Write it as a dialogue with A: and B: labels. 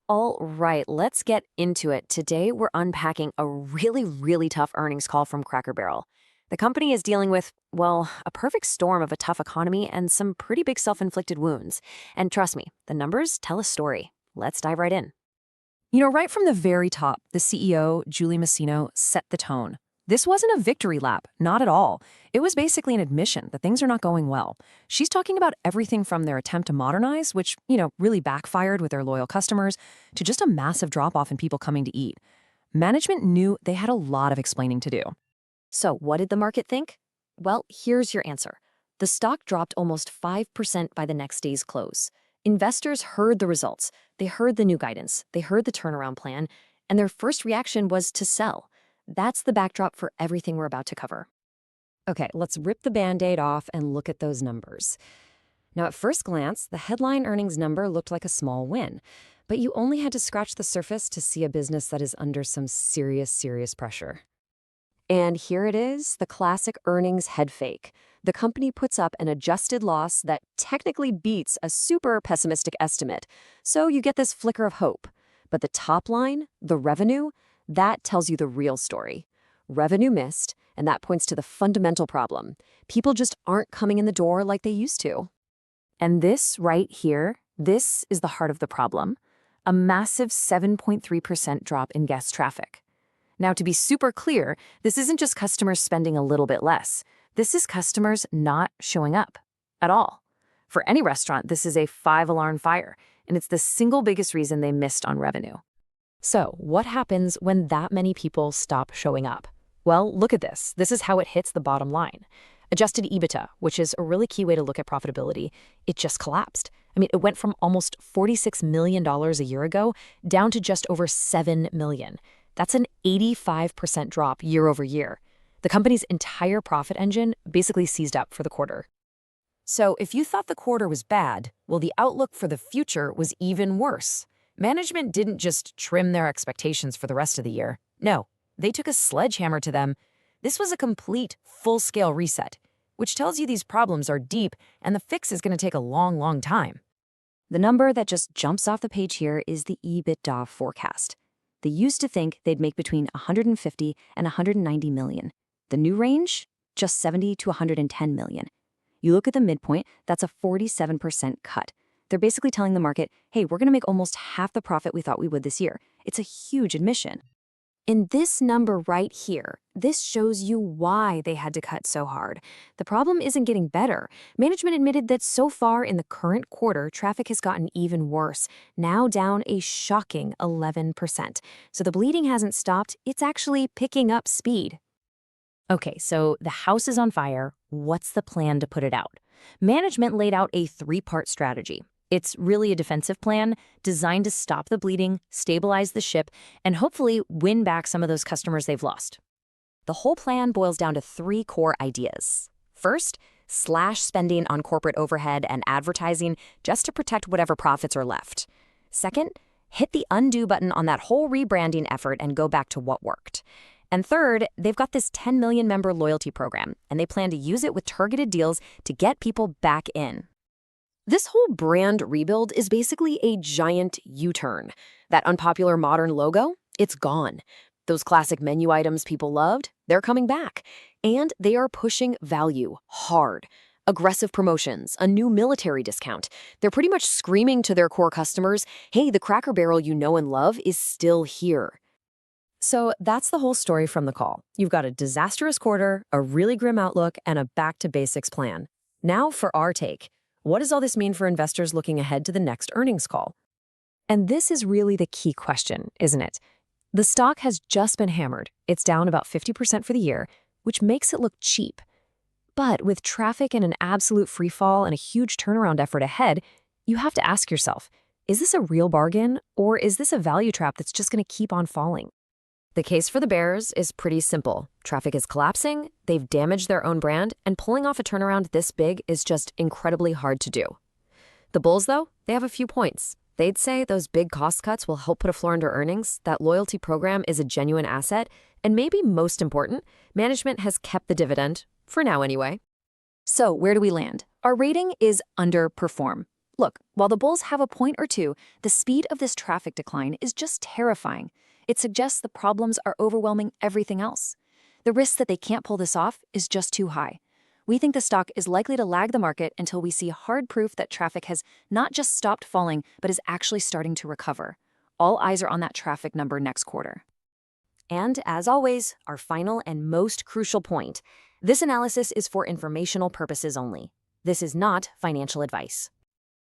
A: All right, let's get into it. Today, we're unpacking a really tough earnings call from Cracker Barrel. The company is dealing with, well, a perfect storm of a tough economy and some pretty big self-inflicted wounds. And trust me, the numbers tell a story. Let's dive right in. Right from the very top, the CEO, Julie Masino, set the tone. This wasn't a victory lap, not at all. It was basically an admission that things are not going well. She's talking about everything from their attempt to modernize, which, really backfired with their loyal customers, to just a massive drop-off in people coming to eat. Management knew they had a lot of explaining to do. So what did the market think? Well, here's your answer. The stock dropped almost 5% by the next day's close. Investors heard the results. They heard the new guidance. They heard the turnaround plan. And their first reaction was to sell. That's the backdrop for everything we're about to cover. Okay, let's rip the Band-Aid off and look at those numbers. Now, at first glance, the headline earnings number looked like a small win, but you only had to scratch the surface to see a business that is under some serious pressure. And here it is, the classic earnings head fake. The company puts up an adjusted loss that technically beats a super pessimistic estimate, so you get this flicker of hope. But the top line, the revenue, that tells you the real story. Revenue missed, and that points to the fundamental problem. People just aren't coming in the door like they used to. And this right here, this is the heart of the problem. A massive 7.3% drop in guest traffic. Now, to be super clear, this isn't just customers spending a little bit less. This is customers not showing up at all. For any restaurant, this is a 5-alarm fire, and it's the single biggest reason they missed on revenue. So, what happens when that many people stop showing up? Well, look at this. This is how it hits the bottom line. Adjusted EBITDA, which is a really key way to look at profitability, it just collapsed. It went from almost $46 million a year ago down to just over $7 million. That's an 85% drop year over year. The company's entire profit engine basically seized up for the quarter. So if you thought the quarter was bad, well, the outlook for the future was even worse. Management didn't just trim their expectations for the rest of the year. No, they took a sledgehammer to them. This was a complete, full-scale reset, which tells you these problems are deep and the fix is going to take a long time. The number that just jumps off the page here is the EBITDA forecast. They used to think they'd make between 150 and 190 million. The new range? Just 70 to 110 million. You look at the midpoint, that's a 47% cut. They're basically telling the market, hey, we're going to make almost half the profit we thought we would this year. It's a huge admission. In this number right here, this shows you why they had to cut so hard. The problem isn't getting better. Management admitted that so far in the current quarter, traffic has gotten even worse, now down a shocking 11%. So the bleeding hasn't stopped, it's actually picking up speed. Okay, so the house is on fire. What's the plan to put it out? Management laid out a 3-part strategy. It's really a defensive plan designed to stop the bleeding, stabilize the ship, and hopefully win back some of those customers they've lost. The whole plan boils down to 3 core ideas. First, slash spending on corporate overhead and advertising just to protect whatever profits are left. Second, hit the undo button on that whole rebranding effort and go back to what worked. And third, they've got this 10 million member loyalty program, and they plan to use it with targeted deals to get people back in. This whole brand rebuild is basically a giant U-turn. That unpopular modern logo, it's gone. Those classic menu items people loved, they're coming back. And they are pushing value hard. Aggressive promotions, a new military discount. They're pretty much screaming to their core customers, hey, the Cracker Barrel you know and love is still here. So that's the whole story from the call. You've got a disastrous quarter, a really grim outlook, and a back-to-basics plan. Now for our take. What does all this mean for investors looking ahead to the next earnings call? And this is really the key question, isn't it? The stock has just been hammered. It's down about 50% for the year, which makes it look cheap. But with traffic in an absolute freefall and a huge turnaround effort ahead, you have to ask yourself, is this a real bargain, or is this a value trap that's just going to keep on falling? The case for the bears is pretty simple. Traffic is collapsing, they've damaged their own brand, and pulling off a turnaround this big is just incredibly hard to do. The bulls, though, they have a few points. They'd say those big cost cuts will help put a floor under earnings, that loyalty program is a genuine asset, and maybe most important, management has kept the dividend, for now anyway. So where do we land? Our rating is underperform.
B: Look, while the bulls have a point or two, the speed of this traffic decline is just terrifying. It suggests the problems are overwhelming everything else. The risk that they can't pull this off is just too high. We think the stock is likely to lag the market until we see hard proof that traffic has not just stopped falling, but is actually starting to recover. All eyes are on that traffic number next quarter.
A: And as always, our final and most crucial point, this analysis is for informational purposes only. This is not financial advice.